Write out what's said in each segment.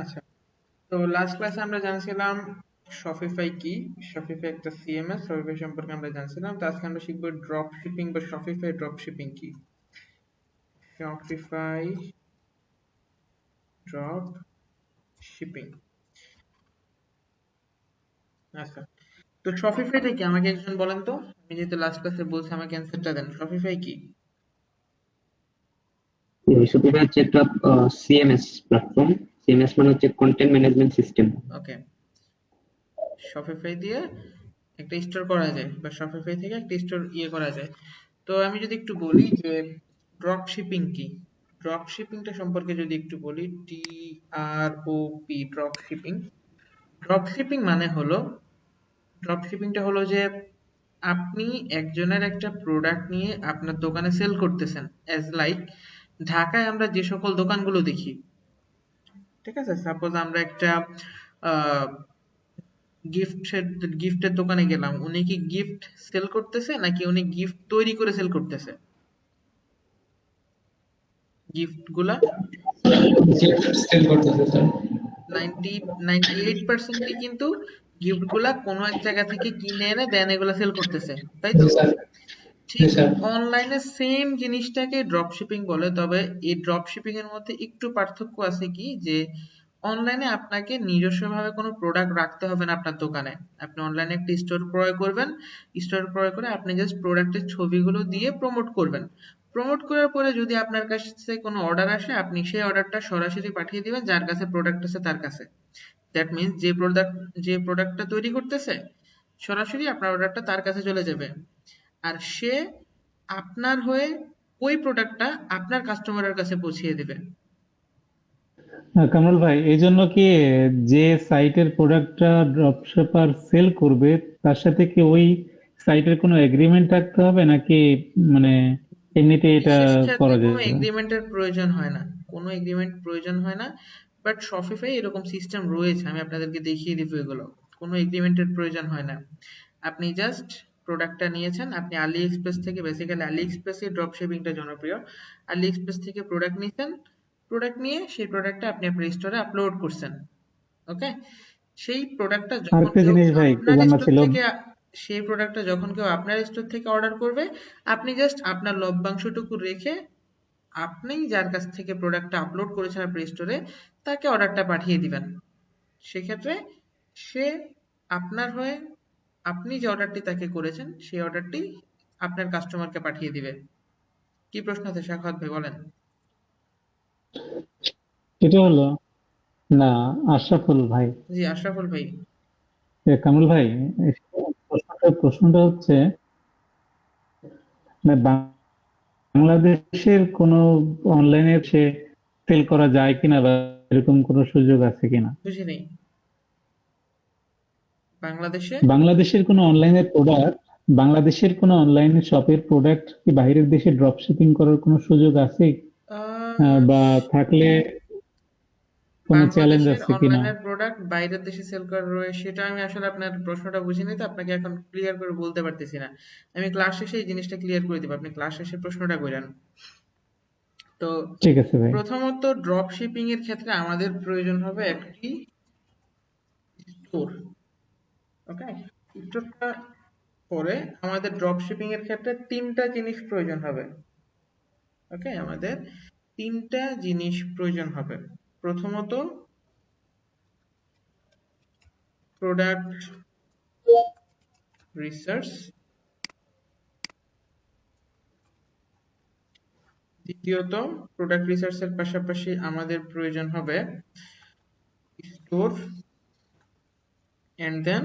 আচ্ছা, তো লাস্ট ক্লাসে আমরা জানছিলাম শপিফাই কি। শপিফাই একটা সিএমএস, শপিফাই সম্পর্কে আমরা জানছিলাম। তো আজকে আমরা শিখবো ড্রপ শিপিং বা শপিফাই ড্রপ শিপিং কি। Shopify drop shipping. আচ্ছা, তো শপিফাইটা কি আমাকে একজন বলেন তো। আমি যেহেতু লাস্ট ক্লাসে বলছি, আমাকে অ্যান্সারটা দেন, শপিফাই কি? শপিফাই হচ্ছে একটা সিএমএস প্ল্যাটফর্ম। সিএমএস মানে হচ্ছে কন্টেন্ট ম্যানেজমেন্ট সিস্টেম। ওকে, শপিফাই দিয়ে একটা স্টোর করা যায় বা শপিফাই থেকে একটা স্টোর করা যায়। তো আমি যদি একটু বলি যে ড্রপ শিপিং কি, ড্রপ শিপিংটা সম্পর্কে যদি একটু বলি, DROP, drop shipping. Drop shipping মানে হলো, ড্রপ শিপিংটা হলো যে আপনি একজনের একটা প্রোডাক্ট নিয়ে আপনার দোকানে সেল করতেছেন। অ্যাজ লাইক ঢাকায় আমরা যে সকল দোকানগুলো দেখি, ঠিক আছে, সাপোজ আমরা একটা গিফটের গিফটের দোকানে গেলাম, উনি কি গিফট সেল করতেছে নাকি উনি গিফট তৈরি করে সেল করতেছে? গিফট গুলা সেল করতেছে স্যার। 98% কিন্তু গিফট গুলা কোনো এক জায়গা থেকে কিনে এনে দেন এগুলা সেল করতেছে, তাই তো? জি স্যার। জি ঠিক স্যার। অনলাইনে সেম জিনিসটাকে ড্রপ শিপিং বলে, তবে এই ড্রপ শিপিং এর মধ্যে একটু পার্থক্য আছে কি, যে অনলাইনে আপনাকে নিজস্বভাবে কোনো প্রোডাক্ট রাখতে হবে না আপনার দোকানে। আপনি অনলাইনে একটা স্টোর ক্রয় করবেন, স্টোর ক্রয় করে আপনি জাস্ট প্রোডাক্টের ছবিগুলো দিয়ে প্রমোট করবেন। প্রমোট করার পরে যদি আপনার কাছে কোনো অর্ডার আসে, আপনি সেই অর্ডারটা সরাসরি পাঠিয়ে দিবেন যার কাছে প্রোডাক্ট আছে তার কাছে। দ্যাট মিন্স যে প্রোডাক্টটা তৈরি করতেছে, সরাসরি আপনার অর্ডারটা তার কাছে চলে যাবে। আর সে আপনার হয়ে ওই প্রোডাক্টটা আপনার কাস্টমারের কাছে পৌঁছিয়ে দিবে। কামরুল ভাই, এই জন্য কি যে সাইটের প্রোডাক্টটা ড্রপশিপার সেল করবে তার সাথে কি ওই সাইটের কোনো এগ্রিমেন্ট রাখতে হবে নাকি মানে এমনিতে এটা এর সাথে করা কোনো যাবে? এগ্রিমেন্টের প্রয়োজন হয় না, কোনো এগ্রিমেন্ট প্রয়োজন হয় না। বাট শপিফাই এরকম সিস্টেম রয়েছে, আমি আপনাদেরকে দেখিয়ে দিব এগুলো। কোনো এগ্রিমেন্টের প্রয়োজন হয় না। আপনি জাস্ট প্রোডাক্টটা নিয়েছেন, আপনি আলি এক্সপ্রেস থেকে, বেসিক্যালি আলি এক্সপ্রেসে ড্রপ শিপিংটা জনপ্রিয়। আলি এক্সপ্রেস থেকে প্রোডাক্ট নিয়েছেন, প্রোডাক্ট নিয়ে সেই প্রোডাক্টটা আপনি আপনার স্টোরে আপলোড করছেন। ওকে, সেই প্রোডাক্টটা যখন আরেকটা কেউ জিনিস ভাই একটু আপনার জানা স্টোর ছিল। থেকে, সেই প্রোডাক্টটা যখন কেউ আপনার স্টোর থেকে অর্ডার করবে, আপনি জাস্ট আপনার লভ্যাংশটুকু রেখে আপনি যার কাছ থেকে প্রোডাক্টটা আপলোড করেছেন আপনার স্টোরে তাকে অর্ডারটা পাঠিয়ে দিবেন। সেক্ষেত্রে সে আপনার হয়ে, আপনি যে অর্ডারটি তাকে করেছেন সেই অর্ডারটি আপনার কাস্টমারকে পাঠিয়ে দিবে। কি প্রশ্ন আছে সাখাওয়াত ভাই, বলেন। এটা হলো না, আশরাফুল ভাই। জি আশরাফুল ভাই। কামরুল ভাই, প্রশ্নটা হচ্ছে মানে বাংলাদেশের কোনো অনলাইনে সে সেল করা যায় কিনা বা এরকম কোনো সুযোগ আছে কিনা? বুঝি নেই, বাংলাদেশে বাংলাদেশের কোনো অনলাইনের প্রোডাক্ট, বাংলাদেশের কোনো অনলাইন শপের প্রোডাক্ট কি বাইরের দেশে ড্রপ শিপিং করার কোনো সুযোগ আছে? আহ, বা থাকলে কোনো চ্যালেঞ্জ বাংলাদেশের আছে কিনা? অনলাইনের প্রোডাক্ট বাইরের দেশে সেল করা রয়েছে, সেটা আমি আসলে আপনার প্রশ্নটা বুঝিনি, তো আপনাকে এখন ক্লিয়ার করে বলতে পারতেছি না। আমি ক্লাস শেষে এই জিনিসটা ক্লিয়ার করে দিব, আপনি ক্লাস শেষে প্রশ্নটা করেন। তো ঠিক আছে ভাই। প্রথমত ড্রপ শিপিং এর ক্ষেত্রে আমাদের প্রয়োজন হবে একটি স্টোর। ওকে, স্টোরটা পরে আমাদের ড্রপ শিপিং এর ক্ষেত্রে তিনটা জিনিস প্রয়োজন হবে। ওকে, আমাদের তিনটা জিনিস প্রয়োজন হবে। প্রথমত প্রোডাক্ট রিসার্চ, দ্বিতীয়ত প্রোডাক্ট রিসার্চের পাশাপাশি আমাদের প্রয়োজন হবে স্টোর, এন্ড দেন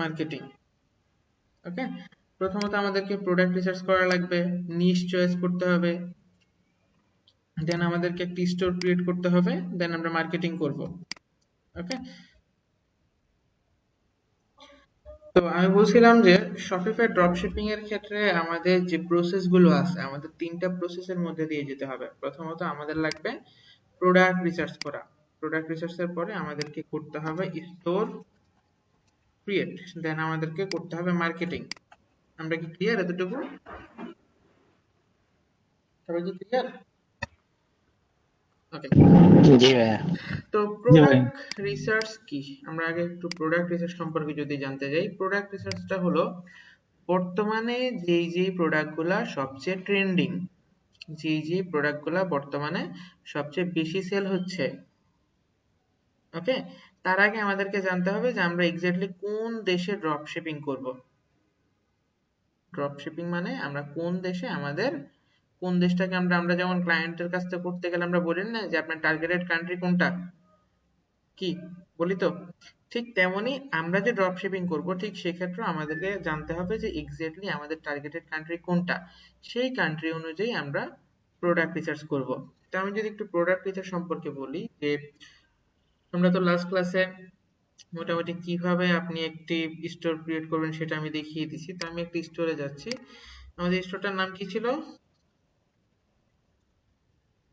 মার্কেটিং। ওকে, প্রথমত আমাদেরকে প্রোডাক্ট রিসার্চ করা লাগবে, নিশ চয়েস করতে হবে, দেন আমাদেরকে একটি স্টোর ক্রিয়েট করতে হবে, দেন আমরা মার্কেটিং করব। ওকে, তো আমি বলছিলাম যে শপিফাই ড্রপশিপিং এর ক্ষেত্রে আমাদের যে প্রসেস গুলো আছে, আমাদের তিনটা প্রসেসের মধ্যে দিয়ে যেতে হবে। প্রথমত আমাদের লাগবে প্রোডাক্ট রিসার্চ করা, প্রোডাক্ট রিসার্চের পরে আমাদেরকে করতে হবে স্টোর ক্রিয়েট, দেন আমাদেরকে করতে হবে মার্কেটিং। আমরা কি ক্লিয়ার এতটুকু? সবাই কি ক্লিয়ার? ওকে, জি ভাইয়া। তো জি ভাই। প্রোডাক্ট রিসার্চ কি? আমরা আগে একটু প্রোডাক্ট রিসার্চ সম্পর্কে যদি জানতে যাই, প্রোডাক্ট রিসার্চটা হলো বর্তমানে যেই প্রোডাক্টগুলা সবচেয়ে ট্রেন্ডিং, যেই প্রোডাক্টগুলা বর্তমানে সবচেয়ে বেশি সেল হচ্ছে, ওকে, তার আগে আমাদেরকে জানতে হবে যে আমরা এক্স্যাক্টলি কোন দেশে ড্রপ শিপিং করবো। ড্রপ শিপিং মানে আমরা কোন দেশে আমাদের, কোন দেশটাকে আমরা আমরা যেমন ক্লায়েন্টের কাছ থেকে করতে গেলে আমরা বলি না যে আপনার টার্গেটেড কান্ট্রি কোনটা, কি বলি তো, ঠিক তেমনি আমরা যে ড্রপ শিপিং করবো ঠিক সেক্ষেত্রে আমাদেরকে জানতে হবে যে এক্স্যাক্টলি আমাদের টার্গেটেড কান্ট্রি কোনটা, সেই কান্ট্রি অনুযায়ী আমরা প্রোডাক্ট রিসার্চ করব। তো আমি যদি একটু প্রোডাক্ট রিসার্চ সম্পর্কে বলি যে আমরা তো লাস্ট ক্লাসে মোটামুটি কিভাবে আপনি একটি স্টোর ক্রিয়েট করবেন সেটা আমি দেখিয়ে দিছি। তো আমি একটি স্টোরে যাচ্ছি, আমাদের স্টোরটার নাম কি ছিল?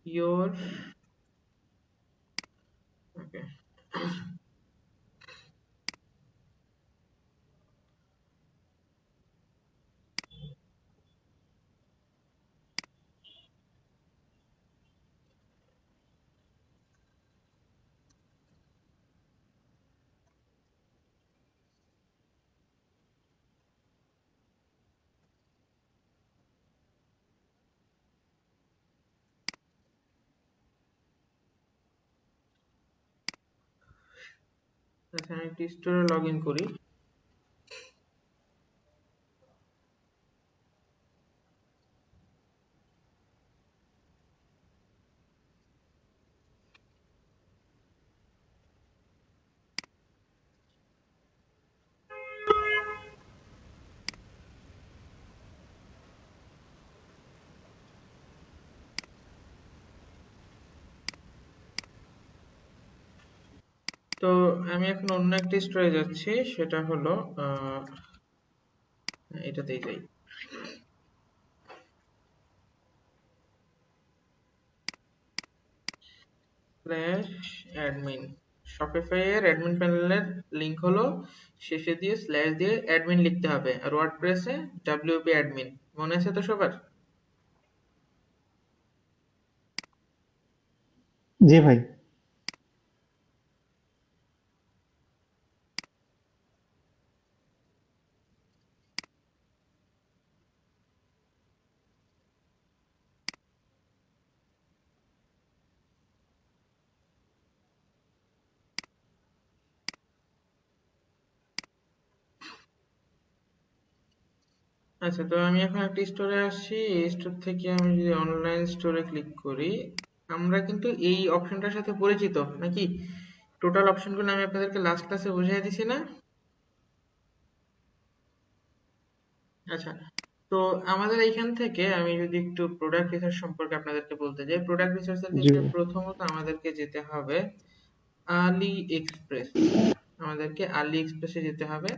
ইয়োর, ওকে, আচ্ছা আমি একটি স্টোরে লগ ইন করি। তো আমি এখন অন্য একটি স্টোরে যাচ্ছি, সেটা হলো এটাতেই যাই। স্ল্যাশ অ্যাডমিন, শপিফাই এর অ্যাডমিন প্যানেলের লিংক হলো শেষে দিয়ে স্ল্যাশ দিয়ে অ্যাডমিন লিখতে হবে, আর ওয়ার্ডপ্রেসে ডব্লিউপি অ্যাডমিন, মনে আছে তো সবার? জি ভাই। আচ্ছা, তো আমি এখন একটি স্টোরে আসছি, এই স্টোর থেকে আমি যদি অনলাইন স্টোরে ক্লিক করি, আমরা কিন্তু এই অপশনটার সাথে পরিচিত নাকি? টোটাল অপশনগুলো আমি আপনাদেরকে লাস্ট ক্লাসে বুঝিয়ে দিছি না? আচ্ছা, তো আমাদের এইখান থেকে আমি যদি একটু প্রোডাক্ট রিসার্চ সম্পর্কে আপনাদেরকে বলতে যাই, প্রোডাক্ট রিসার্চের জি ক্ষেত্রে ভাইয়া। প্রথমত আমাদেরকে যেতে হবে আলি এক্সপ্রেস। আমাদেরকে আলি এক্সপ্রেসে যেতে হবে।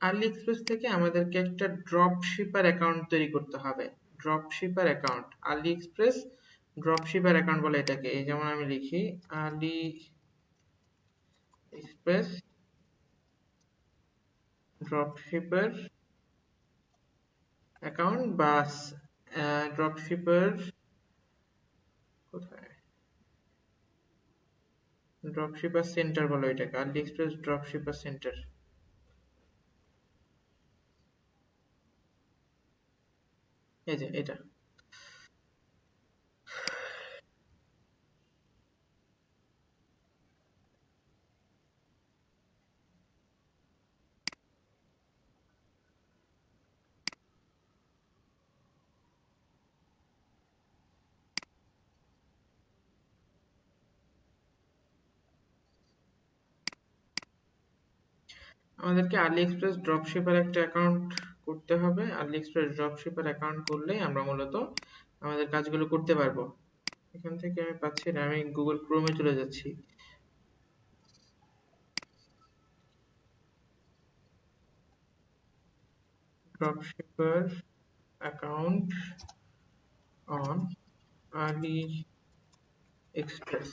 আলি এক্সপ্রেস থেকে আমাদেরকে একটা ড্রপ শিপার অ্যাকাউন্ট তৈরি করতে হবে। ড্রপ শিপার অ্যাকাউন্ট, আলি এক্সপ্রেস ড্রপ শিপার অ্যাকাউন্ট বলে এটাকে। এই যেমন আমি লিখি আলি এক্সপ্রেস ড্রপ শিপার অ্যাকাউন্ট, বা ড্রপ শিপার, কোথায়, ড্রপ শিপার সেন্টার বলো এটাকে, আলি এক্সপ্রেস ড্রপ শিপার সেন্টার, এই যে এটা। আমাদেরকে আলি এক্সপ্রেস ড্রপশিপার একটা অ্যাকাউন্ট করতে হবে। আলি এক্সপ্রেস ড্রপশিপার অ্যাকাউন্ট করলেই আমরা মূলত আমাদের কাজগুলো করতে পারবো। এখান থেকে আমি পাচ্ছি না, আমি গুগল ক্রোমে চলে যাচ্ছি। Dropshipper account on AliExpress,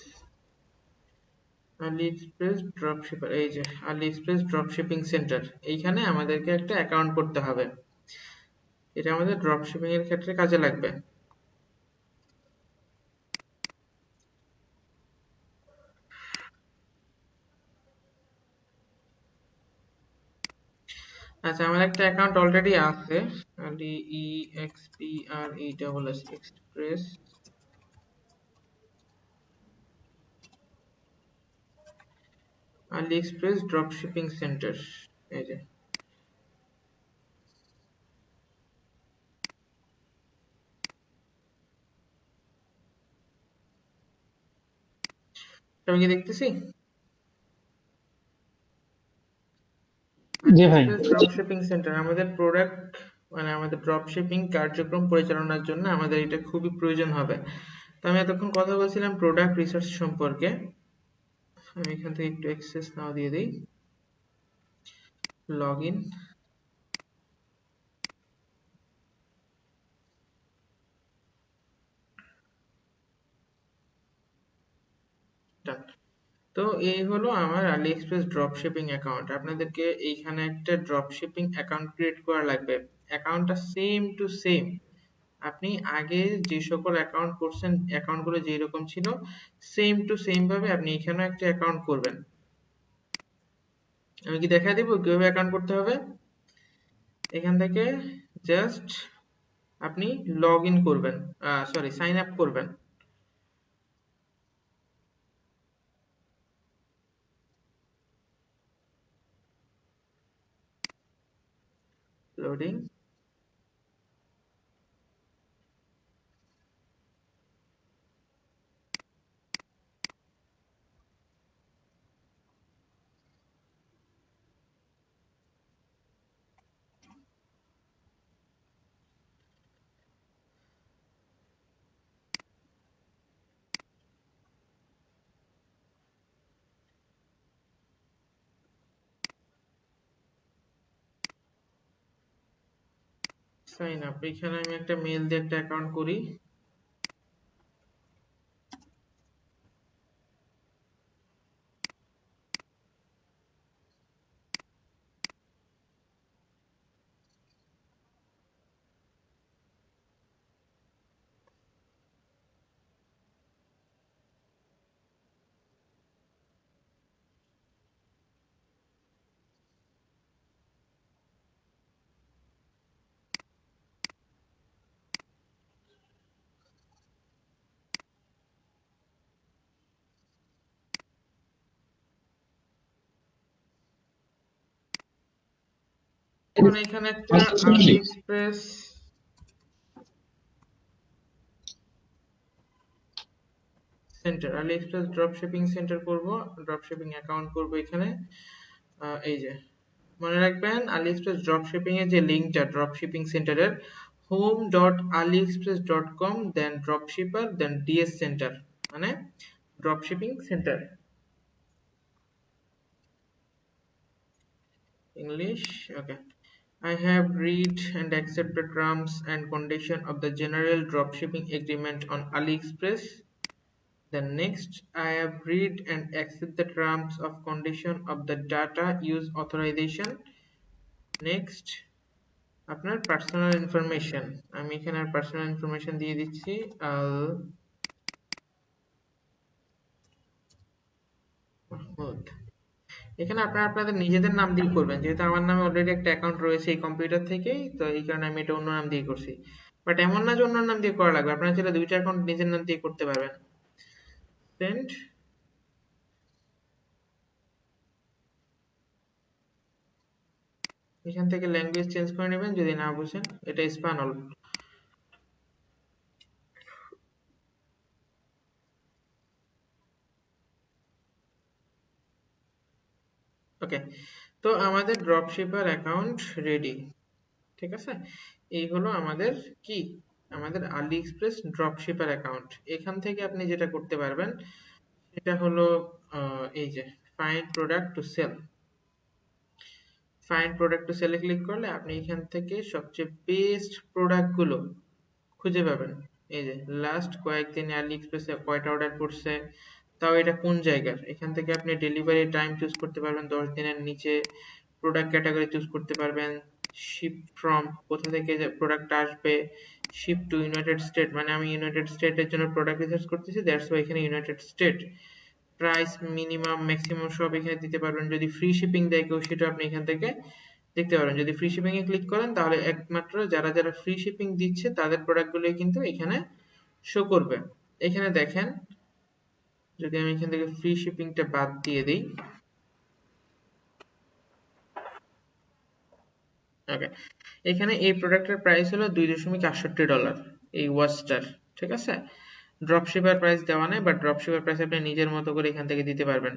AliExpress dropshipper, এই যে আলি এক্সপ্রেস ড্রপশিপিং সেন্টার, এইখানে আমাদেরকে একটা অ্যাকাউন্ট করতে হবে। এটা আমাদের ড্রপশিপিং এর ক্ষেত্রে কাজে লাগবে। আচ্ছা, আমার একটা অ্যাকাউন্ট অলরেডি আছে, আলি ই x P R E double S express AliExpress drop shipping centre. এই যে আমি কি দেখতেছি? জি ভাই। এক্সপ্রেস ড্রপ শিপিং সেন্টার আমাদের প্রোডাক্ট মানে আমাদের ড্রপ শিপিং কার্যক্রম পরিচালনার জন্য আমাদের এটা খুবই প্রয়োজন হবে। তো আমি এতক্ষণ কথা বলছিলাম প্রোডাক্ট রিসার্চ সম্পর্কে। আমি এখান থেকে একটু অ্যাক্সেস নাও দিয়ে দিই, লগ ইন। তো এই হলো আমার আলি এক্সপ্রেস ড্রপ শিপিং অ্যাকাউন্ট। আপনাদেরকে এইখানে একটা ড্রপ শিপিং অ্যাকাউন্ট ক্রিয়েট করা লাগবে। অ্যাকাউন্টটা সেম টু সেম আপনি আগে যে সকল অ্যাকাউন্ট করছেন অ্যাকাউন্টগুলো যেই রকম ছিল সেম টু সেম ভাবে আপনি এখানেও একটা অ্যাকাউন্ট করবেন। আমি কি দেখা দিব কিভাবে অ্যাকাউন্ট করতে হবে? এখান থেকে জাস্ট আপনি লগ ইন করবেন, সরি সাইন আপ করবেন। লোডিং। সাইন আপ, এখানে আমি একটা মেল দিয়ে একটা অ্যাকাউন্ট করি। এখন এখানে একটা আলি এক্সপ্রেস সেন্টার, আলি এক্সপ্রেস ড্রপ শিপিং সেন্টার করব, ড্রপ শিপিং অ্যাকাউন্ট করব এখানে। এই যে মনে রাখবেন আলি এক্সপ্রেস ড্রপ শিপিং এর যে লিংকটা ড্রপ শিপিং সেন্টারের home.aliexpress.com দেন ড্রপ শিপার দেন ডিএস সেন্টার মানে drop shipping centre English. Okay. I have read and accept the terms and condition of the general dropshipping agreement on AliExpress. Then next, I have read and accept the terms of condition of the data use authorization. Next, আপনার personal information, আমি এখানে আর personal information দিয়ে দিচ্ছি আল মাহমুদ। এখানে আপনারা আপনাদের নিজেদের নাম দিয়ে করবেন, যেহেতু আমার নামে অলরেডি একটা অ্যাকাউন্ট রয়েছে এই কম্পিউটার থেকেই, তো এই কারণে আমি এটা অন্য নাম দিয়ে করছি। বাট এমন না যে অন্য নাম দিয়ে করা লাগবে, আপনারা চাইলে দুইটা অ্যাকাউন্ট নিজের নাম দিয়ে করতে পারবেন। সেন্ড। এখান থেকে ল্যাঙ্গুয়েজ চেঞ্জ করে নেবেন যদি না বুঝেন, এটা স্প্যানল। ওকে, তো আমাদের ড্রপশিপার অ্যাকাউন্ট রেডি। ঠিক আছে, এই হলো আমাদের কি আমাদের আলি এক্সপ্রেস ড্রপশিপার অ্যাকাউন্ট। এখান থেকে আপনি যেটা করতে পারবেন সেটা হলো এই যে find product to sell. Find product to সেলে ক্লিক করলে আপনি এখান থেকে সবচেয়ে বেস্ট প্রোডাক্ট গুলো খুঁজে পাবেন। এই যে লাস্ট কয়েকদিনে আলি এক্সপ্রেসে কয়টা অর্ডার করছে, তাও এটা কোন জায়গার, এখান থেকে আপনি ডেলিভারি টাইম চুজ করতে পারবেন 10 দিনের নিচে, প্রোডাক্ট ক্যাটাগরি চুজ করতে পারবেন, শিপ ফ্রম কোথা থেকে যে প্রোডাক্ট আসবে, শিপ টু ইউনাইটেড স্টেট মানে আমি ইউনাইটেড স্টেটের জন্য প্রোডাক্ট রিসার্চ করতেছি, দ্যাটস ওয়াই এখানে United state, price minimum maximum সব এখানে দিতে পারবেন। যদি ফ্রি শিপিং দেয় কেউ সেটা আপনি এখান থেকে দেখতে পারেন। যদি ফ্রি শিপিং এ ক্লিক করেন তাহলে একমাত্র যারা যারা ফ্রি শিপিং দিচ্ছে তাদের প্রোডাক্টগুলোই কিন্তু এখানে শো করবে। এখানে দেখেন, যদি আমি এখান থেকে ফ্রি শিপিংটা বাদ দিয়ে দিই, ওকে, এখানে এই প্রোডাক্টের প্রাইস হলো $2.68, এই ওয়াচটার, ঠিক আছে। ড্রপশিপার প্রাইস দেওয়া নেই, বাট ড্রপশিপার প্রাইস আপনি নিজের মতো করে এখান থেকে দিতে পারবেন।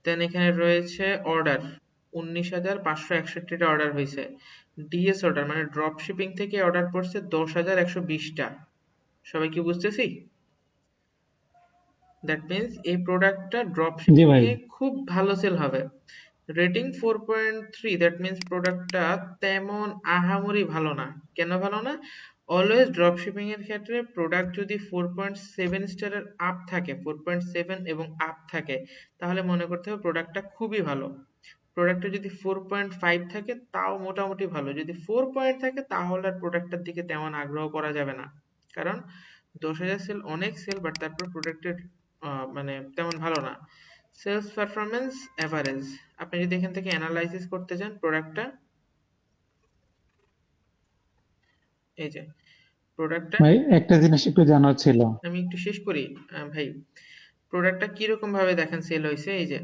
দেন এখানে রয়েছে অর্ডার, 19,561টা অর্ডার হয়েছে। ডিএস অর্ডার মানে ড্রপ শিপিং থেকে অর্ডার পড়ছে 10,120টা। সবাই কি বুঝতেছি? দ্যাট মিন্স এই প্রোডাক্টটা ড্রপ জি শিপিং ভাই। এ খুব ভালো সেল হবে। রেটিং 4.3, দ্যাট মিন্স প্রোডাক্টটা তেমন আহামরি ভালো না। কেন ভালো না? অলওয়েজ ড্রপ শিপিং এর ক্ষেত্রে প্রোডাক্ট যদি 4.7 স্টারের আপ থাকে, 4.7 এবং আপ থাকে, তাহলে মনে করতে হবে প্রোডাক্টটা খুবই ভালো। প্রোডাক্টটা যদি 4.5 থাকে তাও মোটামুটি ভালো, যদি 4 পয়েন্ট থাকে তাহলে আর প্রোডাক্টটার দিকে তেমন আগ্রহ করা যাবে না। কারণ 10,000 সেল অনেক সেল, বাট তারপর প্রোডাক্টের মানে তেমন ভালো না। সেলস পারফরমেন্স এভারেজ, আপনি যদি এখান থেকে অ্যানালাইসিস করতে চান প্রোডাক্টটা, এই যে প্রোডাক্টটা, ভাই একটা জিনিস একটু জানার ছিল। আমি একটু শেষ করি ভাই। প্রোডাক্টটা কিরকম ভাবে দেখেন সেল হয়েছে, এই যে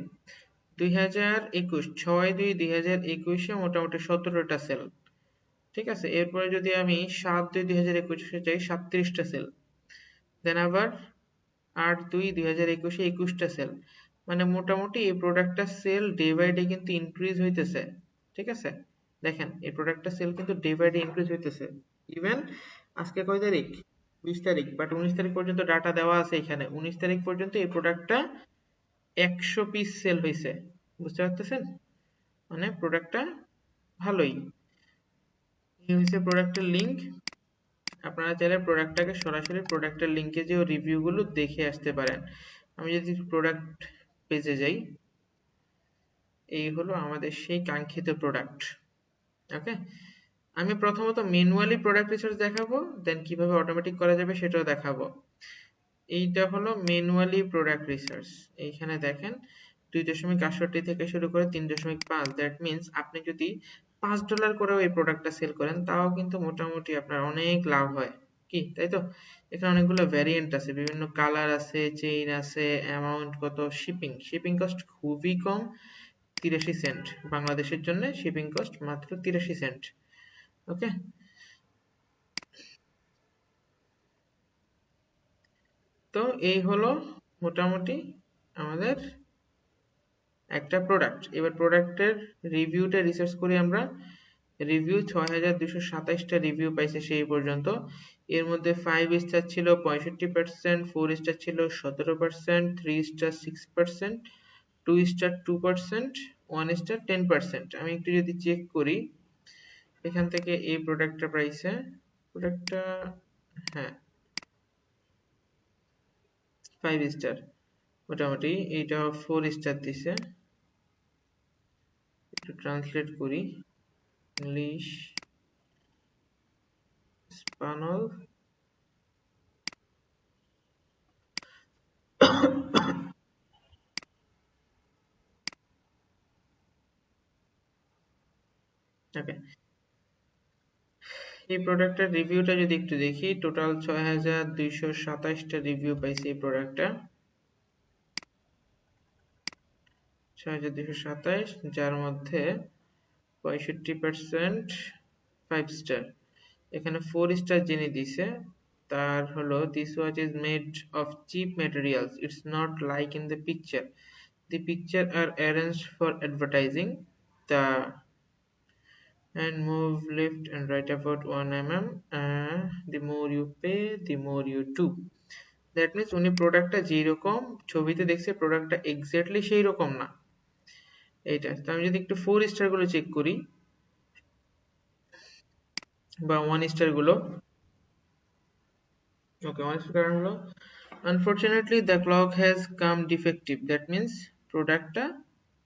2021, 6/2/2021 মোটামুটি 17টা সেল, ঠিক আছে। এরপরে যদি আমি 7/2/2021 যাই, 37টা সেল। দেন আবার 8/2/2021 21টা সেল। মানে মোটামুটি এই প্রোডাক্টটা সেল ডে বাই ডে কিন্তু ইনক্রিজ হইতেছে, ঠিক আছে। দেখেন এই প্রোডাক্টটা সেল কিন্তু ডে বাই ডে ইনক্রিজ হইতেছে। ইভেন আজকে কয় তারিখ? 20 তারিখ, বাট 19 তারিখ পর্যন্ত ডাটা দেওয়া আছে এখানে। 19 তারিখ পর্যন্ত এই প্রোডাক্টটা 100 পিস সেল হয়েছে। বুঝতে পারতেছেন? মানে প্রোডাক্টটা ভালোই। এই হচ্ছে প্রোডাক্টের লিংক। আপনারা চাইলে প্রোডাক্টটাকে সরাসরি প্রোডাক্টের লিংকে যে রিভিউ গুলো দেখে আসতে পারেন। আমি যদি প্রোডাক্ট পেজে যাই, এই হলো আমাদের সেই কাঙ্ক্ষিত প্রোডাক্ট। ওকে, আমি প্রথমত ম্যানুয়ালি প্রোডাক্ট রিসার্চ দেখাবো, দেন কিভাবে অটোমেটিক করা যাবে সেটাও দেখাবো। এইটা হলো ম্যানুয়ালি প্রোডাক্ট রিসার্চ। এইখানে দেখেন 2.68 থেকে শুরু করে 3.5, দ্যাট মিন্স আপনি যদি $5 করেও এই প্রোডাক্টটা সেল করেন তাও কিন্তু মোটামুটি আপনার অনেক লাভ হয়, কি তাই তো? এখানে অনেকগুলো ভ্যারিয়েন্ট আছে, বিভিন্ন কালার আছে, চেইন আছে, অ্যামাউন্ট কত, শিপিং, শিপিং কস্ট খুবই কম, 83 সেন্ট। বাংলাদেশের জন্য শিপিং কস্ট মাত্র 83 সেন্ট। ওকে, তো এই হলো মোটামুটি আমাদের একটা প্রোডাক্ট। এবার প্রোডাক্টের রিভিউটা রিসার্চ করি আমরা। রিভিউ 6,227টা রিভিউ পাইছে সেই পর্যন্ত। এর মধ্যে 5 স্টার ছিল 65%, 4 স্টার ছিল 17%, 3 স্টার 6%, 2 স্টার 2%, 1 স্টার 10%। আমি একটু যদি চেক করি এখান থেকে এই প্রোডাক্টটা পাইছে, প্রোডাক্টটা, হ্যাঁ 5 স্টার, মোটামুটি এইটা 4 স্টার দিছে। একটু ট্রান্সলেট করি, ইংলিশ স্পানল, ওকে। এই প্রোডাক্টের রিভিউটা যদি একটু দেখি, টোটাল 6,227টা রিভিউ পাইছে এই প্রোডাক্টটা, 6,227, যার মধ্যে 65% 5 স্টার। এখানে 4 স্টার যিনি দিছে তার হলো, this watch is made of cheap materials, it's not like in the picture, the picture are arranged for advertising, the and move left and right about 1 mm, the more you pay the more you do. That means উনি প্রোডাক্টটা যেরকম ছবিতে দেখছে প্রোডাক্টটা exactly সেই রকম না। এইটা তো আমি যদি একটু 4 স্টার গুলো চেক করি বা 1 স্টার গুলো, ওকে 1 স্টার হলো, unfortunately the clock has come defective, that means প্রোডাক্টটা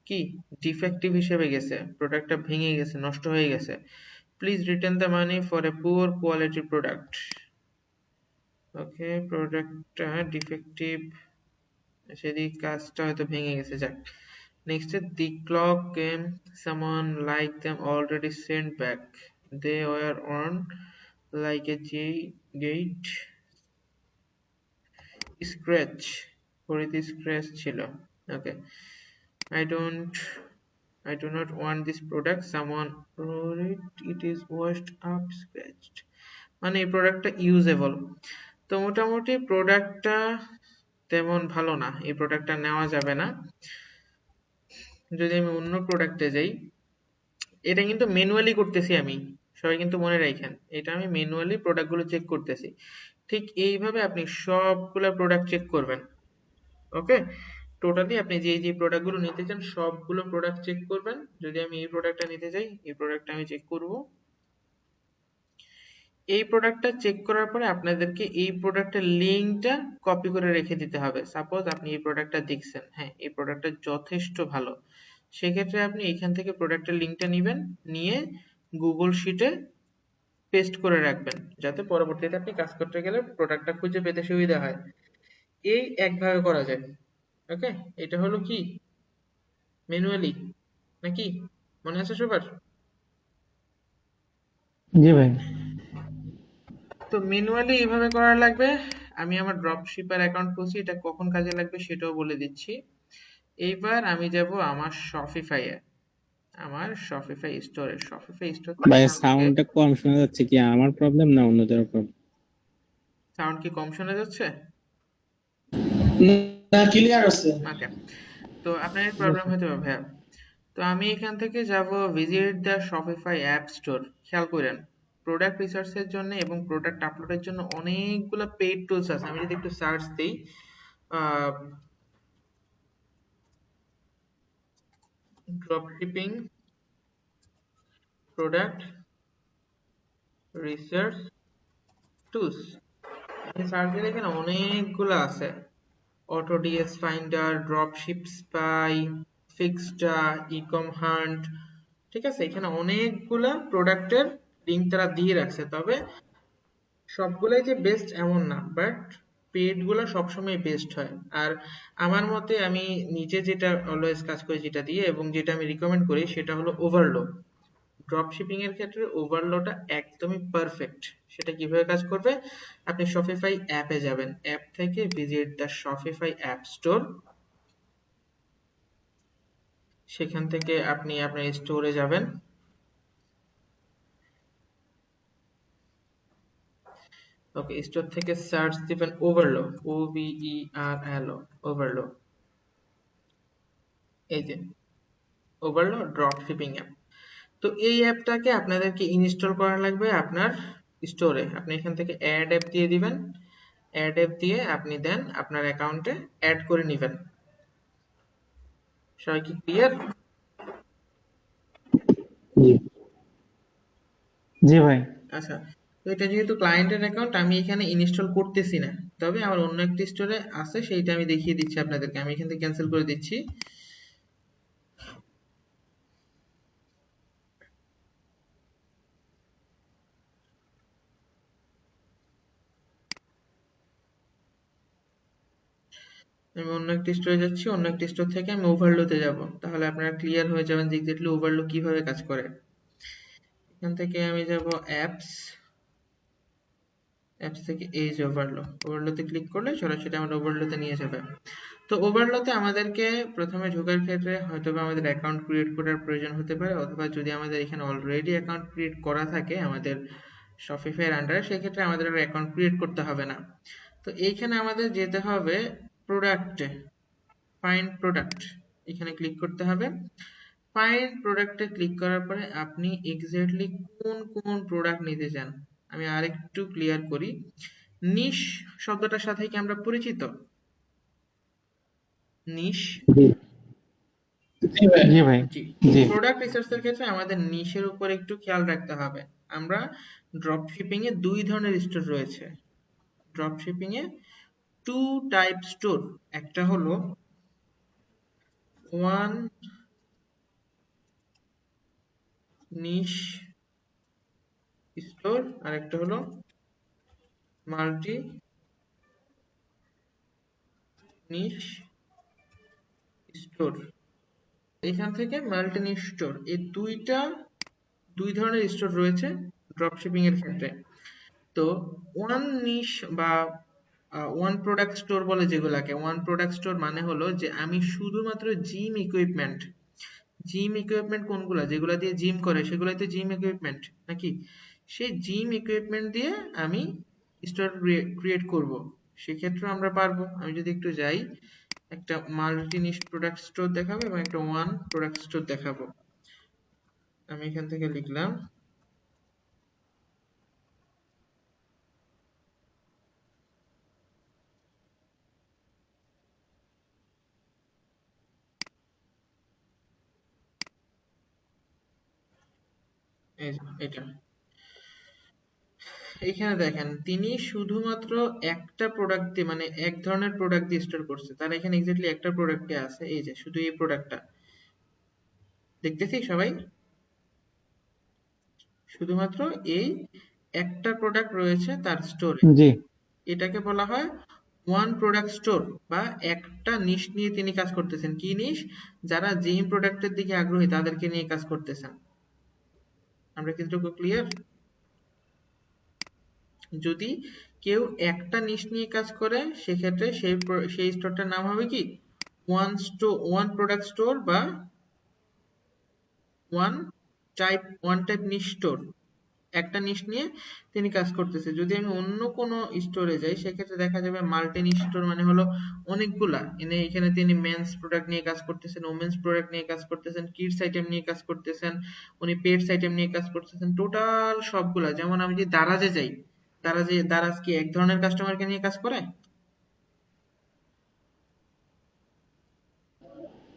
কি ডিফেক্টিভ হিসেবে গেছে, প্রোডাক্টটা ভেঙে গেছে, নষ্ট হয়ে গেছে। Please return the money for a poor quality product. Okay, প্রোডাক্টটা ডিফেক্টিভ, সেদিক কাজটা হয়তো ভেঙে গেছে, যাক Next is the clock came, someone like them already sent back. They were on like a gate scratch. ঘড়িতে scratch ছিল। Okay. I don't I do not want this product. Someone wrote it. It is washed up, scratched. মানে এই প্রোডাক্টটা usable. তো মোটামুটি প্রোডাক্টটা তেমন ভালো না, এই প্রোডাক্টটা নেওয়া যাবে না। যদি আমি অন্য প্রোডাক্টে যাই, এটা কিন্তু ম্যানুয়ালি করতেছি আমি, সবাই কিন্তু মনে রাখেন এটা আমি ম্যানুয়ালি প্রোডাক্টগুলো চেক করতেছি। ঠিক এইভাবে আপনি সবগুলা প্রোডাক্ট চেক করবেন। ওকে, টোটালি আপনি যে যে প্রোডাক্টগুলো নিতে চান সবগুলো প্রোডাক্ট চেক করবেন। যদি আমি এই প্রোডাক্টটা নিতে চাই, এই প্রোডাক্টটা আমি চেক করব। এই প্রোডাক্টটা চেক করার পরে আপনাদেরকে এই প্রোডাক্টের লিঙ্কটা কপি করে রেখে দিতে হবে। সাপোজ আপনি এই প্রোডাক্টটা দেখছেন, হ্যাঁ এই প্রোডাক্টটা যথেষ্ট ভালো, সেক্ষেত্রে আপনি এখান থেকে প্রোডাক্টের লিঙ্কটা নিবেন, নিয়ে গুগল শিটে পেস্ট করে রাখবেন, যাতে পরবর্তীতে আপনি কাজ করতে গেলে প্রোডাক্টটা খুঁজে পেতে সুবিধা হয়। এই একভাবে করা যায়। ওকে, এটা হলো কি ম্যানুয়ালি, নাকি মনে আছে সবার? জি ভাই। তো ম্যানুয়ালি এইভাবে করা লাগবে। আমি আমার ড্রপশিপার অ্যাকাউন্ট খুলছি, এটা কখন কাজে লাগবে সেটাও বলে দিচ্ছি। এইবার আমি যাব আমার শপিফাইয়ে, আমার শপিফাই স্টোরে। শপিফাই স্টোর ভাই সাউন্ডটা কম শোনা যাচ্ছে, কি আমার প্রবলেম না অন্যদের প্রবলেম? সাউন্ড কি কম শোনা যাচ্ছে? না, ক্লিয়ার আছে। ওকে, তো আপনার প্রবলেম হতে পারে ভাইয়া। তো আমি এখান থেকে যাব visit the Shopify app store. খেয়াল করেন প্রোডাক্ট রিসার্চের জন্য এবং প্রোডাক্ট আপলোডের জন্য অনেকগুলো পেইড টুলস আছে। আমি যদি একটু সার্চ দিই, ড্রপশিপিং প্রোডাক্ট রিসার্চ টুলস, আমি সার্চ দিলে এখানে অনেকগুলো আছে। অটোডিএস ফাইন্ডার, ড্রপশিপ স্পাই, ফিক্সডা, ইকম হান্ট, ঠিক আছে। এখানে অনেকগুলা প্রোডাক্টের লিংক তারা দিয়ে রাখছে, তবে সবগুলাই যে বেস্ট এমন না, বাট পেড গুলা সবসময় বেস্ট হয়। আর আমার মতে আমি নিজে যেটা অলওয়েজ কাজ করি যেটা দিয়ে, এবং যেটা আমি রিকমেন্ড করি সেটা হলো ওভারলো। ড্রপশিপিং এর ক্ষেত্রে ওভারলোটা একদমই পারফেক্ট। সেটা কিভাবে কাজ করবে, আপনি শপিফাই অ্যাপে যাবেন, অ্যাপ থেকে visit the Shopify app store, সেখান থেকে আপনি আপনার স্টোরে যাবেন। ওকে, স্টোর থেকে সার্চ দিবেন ওভারলো, OVERLO, ওভারলো। এই যে ওভারলো ড্রপশিপিং অ্যাপ। তো এই অ্যাপটাকে আপনাদেরকে ইনস্টল করা লাগবে আপনার স্টোরে। আপনি এখান থেকে অ্যাড অ্যাপ দিয়ে দিবেন, অ্যাড অ্যাপ দিয়ে আপনি দেন আপনার অ্যাকাউন্টে অ্যাড করে নেবেন। সবাই কি ক্লিয়ার? জি। জি ভাই। আচ্ছা, তো এটা যেহেতু ক্লায়েন্টের অ্যাকাউন্ট, আমি এখানে ইনস্টল করতেছি না, তবে আমার অন্য একটি স্টোরে আছে, সেইটা আমি দেখিয়ে দিচ্ছি আপনাদেরকে। আমি এখান থেকে ক্যান্সেল করে দিচ্ছি। আমি অন্য একটি স্টোরে যাচ্ছি, অন্য একটি স্টোর থেকে আমি ওভারলোতে যাব, তাহলে আপনারা ক্লিয়ার হয়ে যাবেন যে এক্স্যাক্টলি ওভারলো কিভাবে কাজ করে। এখান থেকে আমি যাব অ্যাপস, অ্যাপস থেকে এই যে ওভারলো, ওভারলোতে ক্লিক করলে সরাসরি আমার ওভারলোতে নিয়ে যাবে। তো ওভারলোতে আমাদেরকে প্রথমে ঢোকার ক্ষেত্রে হয়তোবা আমাদের অ্যাকাউন্ট ক্রিয়েট করার প্রয়োজন হতে পারে, অথবা যদি আমাদের এখানে অলরেডি অ্যাকাউন্ট ক্রিয়েট করা থাকে আমাদের শপিফাই এর আন্ডারে, সেক্ষেত্রে আমাদের আর অ্যাকাউন্ট ক্রিয়েট করতে হবে না। তো এইখানে আমাদের যেতে হবে প্রোডাক্টে, ফাইন্ড প্রোডাক্ট, এখানে ক্লিক করতে হবে। ফাইন্ড প্রোডাক্টে ক্লিক করার পরে আপনি এক্স্যাক্টলি কোন কোন প্রোডাক্ট নিতে চান আমি আরেকটু ক্লিয়ার করি। নিশ শব্দটার সাথে কি আমরা পরিচিত? নিশ, জি। জি ভাই। জি ভাই। জি। জি। প্রোডাক্ট রিসার্চের ক্ষেত্রে আমাদের নিশের উপর একটু খেয়াল রাখতে হবে। আমরা ড্রপ শিপিং এ দুই ধরনের স্টোর রয়েছে। ড্রপ শিপিং এ টু টাইপ স্টোর, একটা হলো ওয়ান নিশ স্টোর, আর একটা হলো মাল্টি নিশ স্টোর। এখান থেকে মাল্টি নিশ স্টোর, এই দুই ধরনের স্টোর রয়েছে ড্রপশিপিং এর ক্ষেত্রে। তো ওয়ান নিশ বা ওয়ান প্রোডাক্ট স্টোর বলে যেগুলাকে, ওয়ান প্রোডাক্ট স্টোর মানে হলো যে আমি শুধুমাত্র জিম ইকুইপমেন্ট কোনগুলা, যেগুলা দিয়ে জিম করে সেগুলাই তো জিম ইকুইপমেন্ট নাকি, সেই জিম ইকুইপমেন্ট দিয়ে আমি স্টোর ক্রিয়েট করব। সেক্ষেত্রে আমরা পারবো। আমি যদি একটু যাই, একটা মাল্টি নিশ প্রোডাক্ট স্টোর দেখাবো এবং একটা ওয়ান প্রোডাক্ট স্টোর দেখাবো। আমি এখান থেকে লিখলাম এটা। এখানে দেখেন তিনি শুধুমাত্র একটা প্রোডাক্ট দিয়ে, মানে এক ধরনের প্রোডাক্ট দিয়ে স্টোর করছে, তার এখানে এক্স্যাক্টলি একটা প্রোডাক্টে আছে, এই যে শুধু এই প্রোডাক্টটা দেখতেছি সবাই, শুধুমাত্র এই একটা প্রোডাক্ট রয়েছে তার স্টোরে। জি। এটাকে বলা হয় ওয়ান প্রোডাক্ট স্টোর, বা একটা নিশ নিয়ে তিনি কাজ করতেছেন। কি নিশ? যারা যেই প্রোডাক্টের দিকে আগ্রহী তাদেরকে নিয়ে কাজ করতেছেন। আমরা কিন্তু ক্লিয়ার? যদি কেউ একটা নিশ নিয়ে কাজ করে সেক্ষেত্রে সেই স্টোরটার নাম হবে কি ওয়ান প্রোডাক্ট স্টোর বা ওয়ান টাইপ নিশ স্টোর। একটা নিশ নিয়ে তিনি কাজ করতেছে। যদি আমি অন্য কোনো স্টোরে যাই সেক্ষেত্রে দেখা যাবে মাল্টি নিশ স্টোর মানে হলো অনেকগুলা, এখানে তিনি মেন্স প্রোডাক্ট নিয়ে কাজ করতেছেন, ওমেন্স প্রোডাক্ট নিয়ে কাজ করতেছেন, কিডস আইটেম নিয়ে কাজ করতেছেন, উনি পেটস আইটেম নিয়ে কাজ করতেছেন, টোটাল সবগুলা। যেমন আমি যদি দারাজে যাই, দারাজ কি এক ধরনের কাস্টমারকে নিয়ে কাজ করে?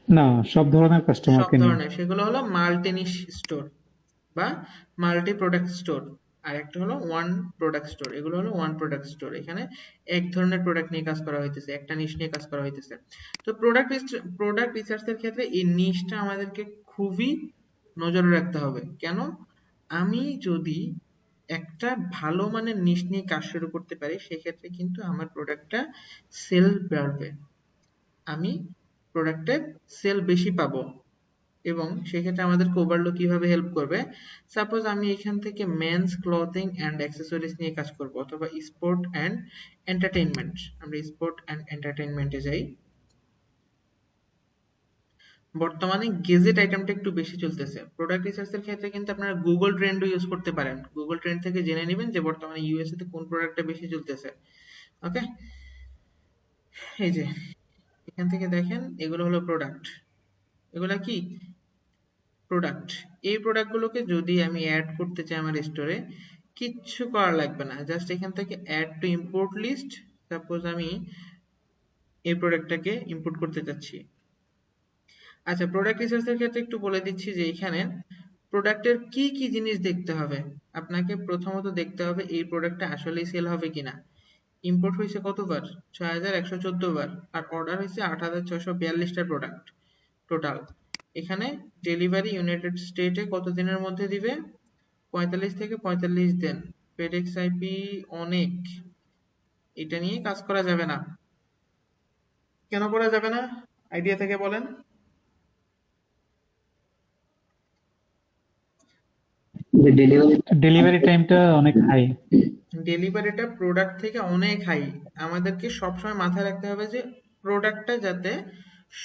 না, সব ধরনের সব কাস্টমারকে নিয়ে। ধরনের, সেগুলো হলো মাল্টি নিশ স্টোর বা মাল্টি প্রোডাক্ট স্টোর। আর একটা হলো ওয়ান প্রোডাক্ট স্টোর। এগুলো হলো ওয়ান প্রোডাক্ট স্টোর। এখানে এক ধরনের প্রোডাক্ট নিয়ে কাজ করা হইতেছে, একটা নিশ নিয়ে কাজ করা হইতেছে। তো প্রোডাক্ট রিসার্চের ক্ষেত্রে এই নিশটা আমাদেরকে খুবই নজরে রাখতে হবে। কেন? আমি যদি একটা ভালো মানের নিশ নিয়ে কাজ শুরু করতে পারি সেক্ষেত্রে কিন্তু আমার প্রোডাক্টটা সেল বাড়বে, আমি প্রোডাক্টের সেল বেশি পাবো, এবং সেক্ষেত্রে আমাদেরকে ওভারলক কিভাবে হেল্প করবে। সাপোজ আমি এখান থেকে মেন্স ক্লথিং অ্যান্ড অ্যাক্সেসরিজ নিয়ে কাজ করব, অথবা স্পোর্ট অ্যান্ড এন্টারটেইনমেন্ট। আমরা স্পোর্ট অ্যান্ড এন্টারটেইনমেন্টে যাই। বর্তমানে গেজেট আইটেমটা একটু বেশি চলতেছে। প্রোডাক্ট রিসার্চের ক্ষেত্রে কিন্তু আপনারা গুগল ট্রেন্ডও ইউজ করতে পারেন। গুগল ট্রেন্ড থেকে জেনে নেবেন যে বর্তমানে ইউএসএ তে কোন প্রোডাক্টটা বেশি চলতেছে। ওকে, এই যে এখান থেকে দেখেন এগুলো হলো প্রোডাক্ট। এগুলা কি? প্রোডাক্ট। এই প্রোডাক্টগুলোকে যদি আমি অ্যাড করতে চাই আমার স্টোরে, কিচ্ছু করা লাগবে না, জাস্ট এখান থেকে add to import list. Suppose আমি এই প্রোডাক্টটাকে ইম্পোর্ট করতে চাচ্ছি। আচ্ছা, প্রোডাক্ট রিসার্চের ক্ষেত্রে একটু বলে দিচ্ছি যে এখানে প্রোডাক্টের কি কি জিনিস দেখতে হবে। আপনাকে প্রথমত দেখতে হবে এই প্রোডাক্টটা আসলেই সেল হবে কিনা। ইম্পোর্ট হয়েছে কতবার? 6114 বার, আর অর্ডার হয়েছে 8642টা প্রোডাক্ট টোটাল। এখানে ডেলিভারি ইউনাইটেড স্টেটে কত দিনের মধ্যে দিবে? 45 থেকে 45 দিন। ফেডেক্স আইপি অনেক, এটা নিয়ে কাজ করা যাবে না। কেন করা যাবে না? আইডিয়া থেকে বলেন। যে ডেলিভারি টাইমটা অনেক হাই। ডেলিভারিটা প্রোডাক্ট থেকে অনেক হাই। আমাদেরকে সবসময় মাথায় রাখতে হবে যে প্রোডাক্টটা যাতে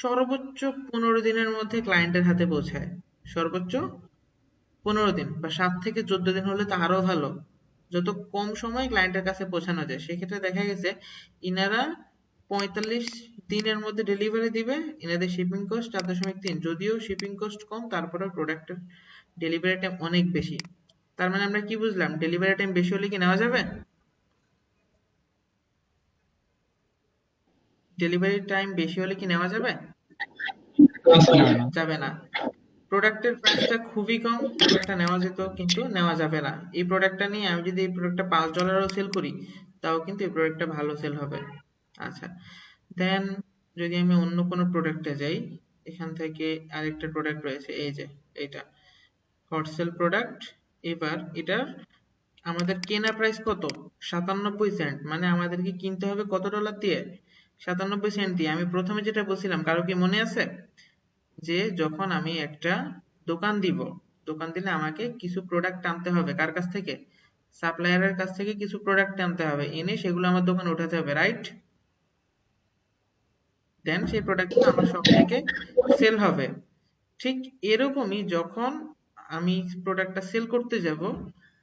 সর্বোচ্চ 15 দিনের মধ্যে ক্লায়েন্টের হাতে পৌঁছায়। সর্বোচ্চ 15 দিন বা 7 থেকে 14 দিন হলে তো আরো ভালো। যত কম সময় ক্লায়েন্টের কাছে পৌঁছানো যায়। সেক্ষেত্রে দেখা গেছে ইনারা 45 দিনের মধ্যে ডেলিভারি দিবে। ইনাদের শিপিং কস্ট 4.3, যদিও শিপিং কস্ট কম তারপরেও প্রোডাক্টের ডেলিভারি টাইম অনেক বেশি। তার মানে আমরা কি বুঝলাম? ডেলিভারি টাইম বেশি হলে কি নেওয়া যাবে? ডেলিভারি টাইম বেশি হলে কি নেওয়া যাবে? না, না। যাবে না। প্রোডাক্টের প্রাইসটা খুবই কম, প্রোডাক্টটা নেওয়া যেত কিন্তু নেওয়া যাবে না। এই প্রোডাক্টটা নিয়ে আমি যদি এই প্রোডাক্টটা $5 সেল করি তাও কিন্তু এই প্রোডাক্টটা ভালো সেল হবে। আচ্ছা, দেন যদি আমি অন্য কোনো প্রোডাক্টে যাই, এখান থেকে আরেকটা প্রোডাক্ট রয়েছে, এই যে এটা হট সেল প্রোডাক্ট। এবার এটার আমাদের কেনা প্রাইস কত? 97 সেন্ট। মানে আমাদেরকে কিনতে হবে কত ডলার দিয়ে? 97 সেন্ট দিয়ে। আমি প্রথমে যেটা বলছিলাম কারো কি মনে আছে? যে যখন আমি একটা দোকান দিব, দোকান দিলে আমাকে কিছু প্রোডাক্ট আনতে হবে কার কাছ থেকে? সাপ্লায়ারের কাছ থেকে কিছু প্রোডাক্ট আনতে হবে, এনে সেগুলো আমার দোকানে উঠাতে হবে, রাইট? দেন সেই প্রোডাক্টগুলো আমার শপ থেকে সেল হবে। ঠিক এরকমই যখন আমি প্রোডাক্টটা সেল করতে যাব,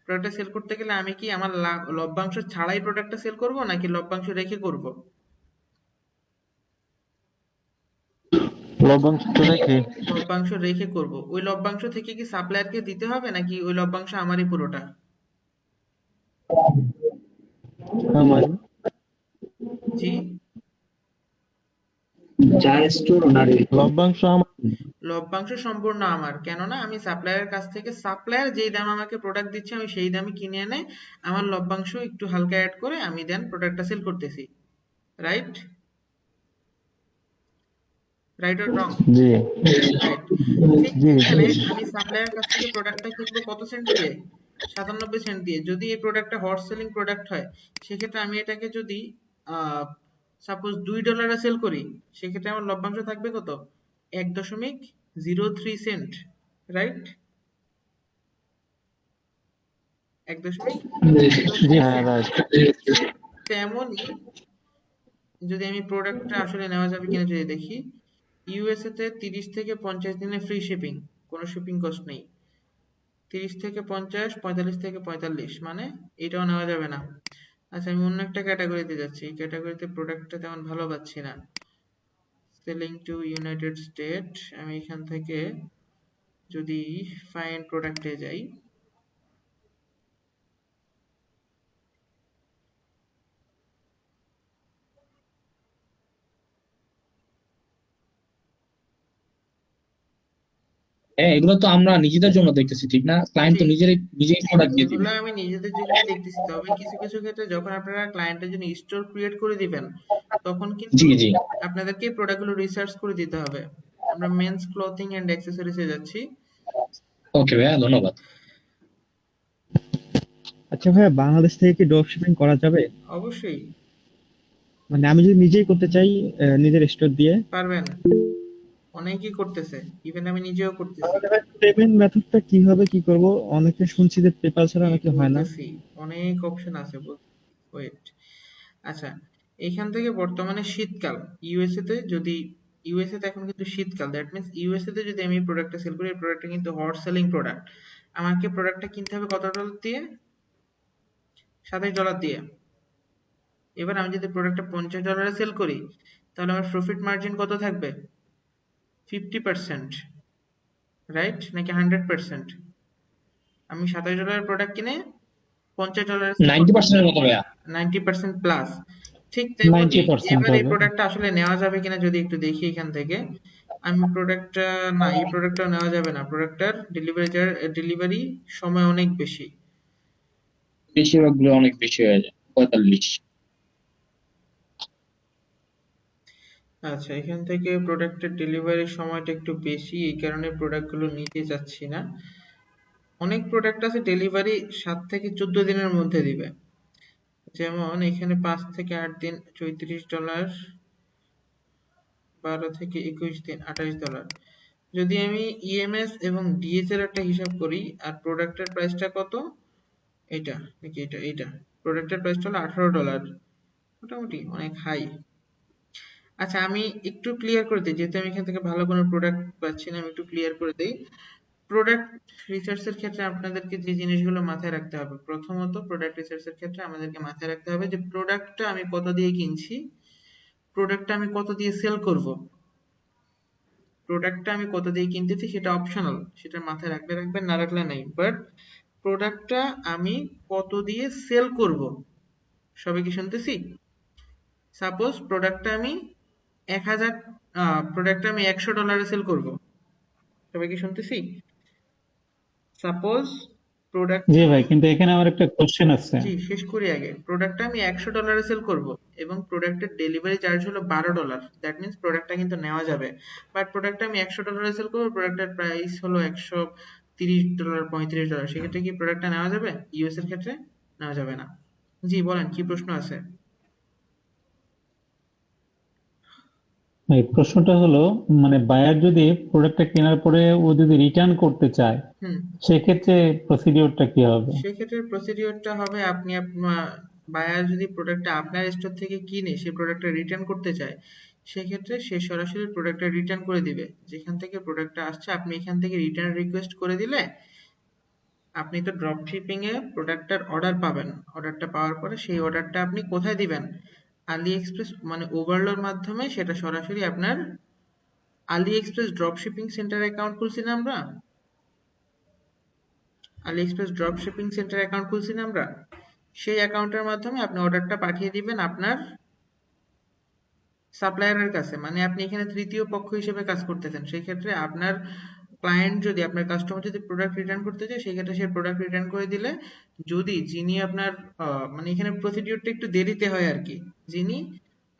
প্রোডাক্টটা সেল করতে গেলে আমি কি আমার লভ্যাংশ ছাড়াই প্রোডাক্টটা সেল করব নাকি লভ্যাংশ রেখে করব? লভ্যাংশটা রেখে। লভ্যাংশ রেখে করব। ওই লভ্যাংশ থেকে কি সাপ্লায়ারকে দিতে হবে নাকি ওই লভ্যাংশ আমারই পুরোটা? আমার জি, যা স্টোর ওনারই। লভ্যাংশ আমার। লভ্যাংশ সম্পূর্ণ আমার, কেননা আমি সাপ্লায়ারের কাছ থেকে, সাপ্লায়ার যেই দাম আমাকে প্রোডাক্ট দিচ্ছে আমি সেই দামে কিনে এনে আমার লভ্যাংশ একটু হালকা অ্যাড করে আমি দেন প্রোডাক্টটা সেল করতেছি, right? Right or wrong? G right. ঠিক জি এখানে জি। আমি সাপ্লায়ারের কাছ থেকে প্রোডাক্টটা কিনবো কত সেন্ট দিয়ে? 97 সেন্ট দিয়ে। যদি এই প্রোডাক্টটা হট সেলিং প্রোডাক্ট হয়, সেক্ষেত্রে আমি এটাকে যদি সাপোজ $2 সেল করি, সেক্ষেত্রে আমার লভ্যাংশ থাকবে কত? 1.03 সেন্ট, রাইট? 1.03 জি সেন্ট। হ্যাঁ রাইট। তেমনই যদি আমি প্রোডাক্টটা আসলে নেওয়া যাবে কিনা যদি দেখি, ইউএসএ তে 30 থেকে 50 দিনে ফ্রি শিপিং, কোনো শিপিং কস্ট নেই। 30 থেকে 50, 45 থেকে 45, মানে এটাও নেওয়া যাবে না। আচ্ছা, আমি অন্য একটা ক্যাটাগরিতে যাচ্ছি, এই ক্যাটাগরিতে প্রোডাক্টটা তেমন ভালো পাচ্ছি না। সেলিং টু ইউনাইটেড স্টেট, আমি এখান থেকে যদি ফাইন্ড প্রোডাক্টে যাই, হ্যাঁ, এগুলো তো আমরা নিজেদের জন্য দেখতেছি, ঠিক না? ক্লায়েন্ট জি, তো নিজেই প্রোডাক্ট দিয়ে দিবে। এগুলো আমি নিজেদের জন্যই দেখতেছি, তবে কিছু কিছু ক্ষেত্রে যখন আপনারা ক্লায়েন্টের জন্য স্টোর ক্রিয়েট করে দিবেন, তখন কিন্তু জি জি। আপনাদেরকে এই প্রোডাক্টগুলো রিসার্চ করে দিতে হবে। আমরা মেন্স ক্লথিং এন্ড অ্যাক্সেসরিজে যাচ্ছি। ওকে ভাইয়া, ধন্যবাদ। আচ্ছা ভাইয়া, বাংলাদেশ থেকে কি ড্রপ শিপিং করা যাবে? অবশ্যই মানে আমি যদি নিজেই করতে চাই, নিজের স্টোর দিয়ে। পারবেন, অনেকেই করতেছে, ইভেন আমি নিজেও করতেছি। পেমেন্ট মেথডটা কি হবে, কি করব? অনেকে শুনছি যে পেপাল ছাড়া জি, নাকি হয় না। বলতেছি, অনেক অপশন আছে। ওয়েট, আচ্ছা, এখান থেকে বর্তমানে শীতকাল, ইউএসএ তে যদি, ইউএসএ তে এখন কিন্তু শীতকাল, দ্যাট মিন্স ইউএসএ তে যদি আমি এই প্রোডাক্টটা সেল করি, এই প্রোডাক্টটা কিন্তু হট সেলিং প্রোডাক্ট, আমাকে প্রোডাক্টটা কিনতে হবে কত ডলার দিয়ে? $27 দিয়ে। এবার আমি যদি প্রোডাক্টটা $50 সেল করি, তাহলে আমার প্রফিট মার্জিন কত থাকবে? 50%, রাইট নাকি 100%? আমি $27 প্রোডাক্ট কিনে $50 সেল 90% মতো ভাইয়া। 90% প্লাস। ঠিক তেমনি 90% এবার এই হবে। প্রোডাক্টটা আসলে নেওয়া যাবে কিনা যদি একটু দেখি এখান থেকে। আমি প্রোডাক্টটা, না, এই প্রোডাক্টটা নেওয়া যাবে না, প্রোডাক্টটার ডেলিভারি সময় অনেক বেশি। বেশিরভাগ গুলো অনেক বেশি হয়ে যায়, 45। আচ্ছা, এখান থেকে প্রোডাক্টের ডেলিভারির সময়টা একটু বেশি, এই কারণে প্রোডাক্টগুলো নিতে যাচ্ছি না। অনেক প্রোডাক্ট আছে ডেলিভারি 7 থেকে 14 দিনের মধ্যে দিবে, যেমন এখানে 5 থেকে 8 দিন $34, 12 থেকে 21 দিন $28। যদি আমি ইএমএস এবং ডিএসএল একটা হিসাব করি, আর প্রোডাক্টের প্রাইসটা কত, এটা নাকি এটা প্রোডাক্টের প্রাইসটা হলো $18, মোটামুটি অনেক হাই। আচ্ছা, আমি একটু ক্লিয়ার করে দিই, যেহেতু আমি এখান থেকে ভালো কোনো প্রোডাক্ট পাচ্ছি না, আমি একটু ক্লিয়ার করে দিই। প্রোডাক্ট রিসার্চের ক্ষেত্রে আপনাদেরকে যে জিনিসগুলো মাথায় রাখতে হবে, প্রথমত প্রোডাক্ট রিসার্চের ক্ষেত্রে আমাদেরকে মাথায় রাখতে হবে যে প্রোডাক্টটা আমি কত দিয়ে কিনছি, প্রোডাক্টটা আমি কত দিয়ে সেল করব। প্রোডাক্টটা আমি কত দিয়ে কিনতেছি সেটা অপশনাল, সেটা মাথায় রাখলে রাখবেন, না রাখলে নাই, বাট প্রোডাক্টটা আমি কত দিয়ে সেল করব, সবাই কি শুনতেছি? সাপোজ প্রোডাক্টটা আমি 1000, প্রোডাক্টটা আমি $100 সেল করব, সবাই কি শুনতেছি? সাপোজ প্রোডাক্টটা জি ভাই, আমি, কিন্তু এখানে আমার একটা কোশ্চেন আছে। জি শেষ করি আগে, প্রোডাক্টটা আমি $100 সেল করব এবং প্রোডাক্টের ডেলিভারি চার্জ হলো $12, দ্যাট মিন্স প্রোডাক্টটা কিন্তু নেওয়া যাবে। বাট প্রোডাক্টটা আমি $100 সেল করবো, প্রোডাক্টের প্রাইস হলো $130, $35, সেক্ষেত্রে কি প্রোডাক্টটা নেওয়া যাবে? ইউএস এর ক্ষেত্রে নেওয়া যাবে না। জি বলেন, কি প্রশ্ন আছে? এই প্রশ্নটা হলো, মানে বায়ার যদি প্রোডাক্টটা কেনার পরে ও যদি রিটার্ন করতে চায়, হুম সেক্ষেত্রে প্রসিডিওরটা কি হবে? সেক্ষেত্রে প্রসিডিওরটা হবে আপনি আপনার বায়ার যদি প্রোডাক্টটা আপনার স্টোর থেকে কিনে সেই প্রোডাক্টটা রিটার্ন করতে চায়, সেক্ষেত্রে সে সরাসরি প্রোডাক্টটা রিটার্ন করে দিবে। যেখান থেকে প্রোডাক্টটা আসছে আপনি এখান থেকে রিটার্ন রিকোয়েস্ট করে দিলে আপনি তো ড্রপ শিপিং এ প্রোডাক্টটার অর্ডার পাবেন। অর্ডারটা পাওয়ার পরে সেই অর্ডারটা আপনি কোথায় দিবেন? আলি এক্সপ্রেস মানে ওভারলোর মাধ্যমে সেটা সরাসরি আপনার AliExpress drop shipping centre account খুলছি না আমরা, AliExpress drop shipping centre account খুলছি না আমরা, সেই অ্যাকাউন্টের মাধ্যমে আপনি অর্ডারটা পাঠিয়ে দিবেন আপনার সাপ্লায়ারের কাছে। মানে আপনি এখানে তৃতীয় পক্ষ হিসেবে কাজ করতেছেন। সেই ক্ষেত্রে আপনার ক্লায়েন্ট যদি আপনার কাস্টমার যদি প্রোডাক্ট রিটার্ন করতে চায়, সেই ক্ষেত্রে সে প্রোডাক্ট রিটার্ন করে দিলে, যদি যিনি আপনার মানে এখানে প্রসিডিউরটা একটু দেরিতে হয় আর কি, যিনি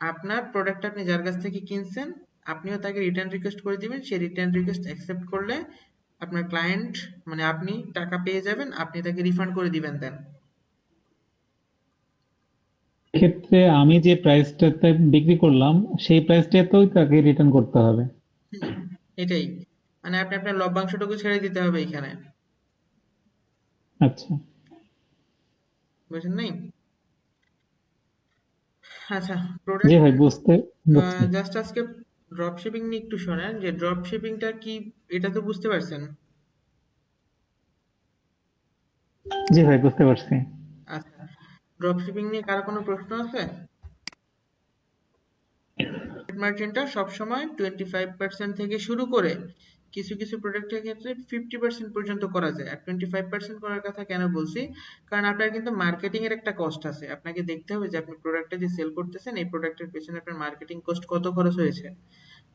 আপনার প্রোডাক্ট আপনি যার কাছ থেকে কিনছেন আপনিও তাকে রিটার্ন রিকোয়েস্ট করে দিবেন, সে রিটার্ন রিকোয়েস্ট অ্যাকসেপ্ট করলে আপনার ক্লায়েন্ট মানে আপনি টাকা পেয়ে যাবেন, আপনি তাকে রিফান্ড করে দিবেন দেন। ক্ষেত্রে আমি যে প্রাইসটাতে বিক্রি করলাম সেই প্রাইসটাতেই তাকে রিটার্ন করতে হবে। হুম, এটাই, মানে আপনি আপনার লভ্যাংশটুকু ছেড়ে দিতে হবে এখানে, আচ্ছা, বুঝেন নাই? আচ্ছা, জি প্রোডাক্ট ভাই, বুঝছি। জাস্ট আজকে ড্রপ শিপিং নিয়ে একটু শোনেন যে ড্রপ শিপিংটা কি, এটা তো বুঝতে পারছেন? জি ভাই, বুঝতে পারছি। আচ্ছা, ড্রপ শিপিং নিয়ে কারো কোনো প্রশ্ন আছে? মার্জিনটা সবসময় 25% থেকে শুরু করে কিছু কিছু প্রোডাক্টের ক্ষেত্রে 50% পর্যন্ত করা যায়। আর 25% করার কথা কেন বলছি, কারণ আপনার কিন্তু মার্কেটিং এর একটা কস্ট আছে। আপনাকে দেখতে হবে যে আপনি প্রোডাক্টটা যে সেল করতেছেন এই প্রোডাক্টের পেছনে আপনার মার্কেটিং কস্ট কত খরচ হয়েছে।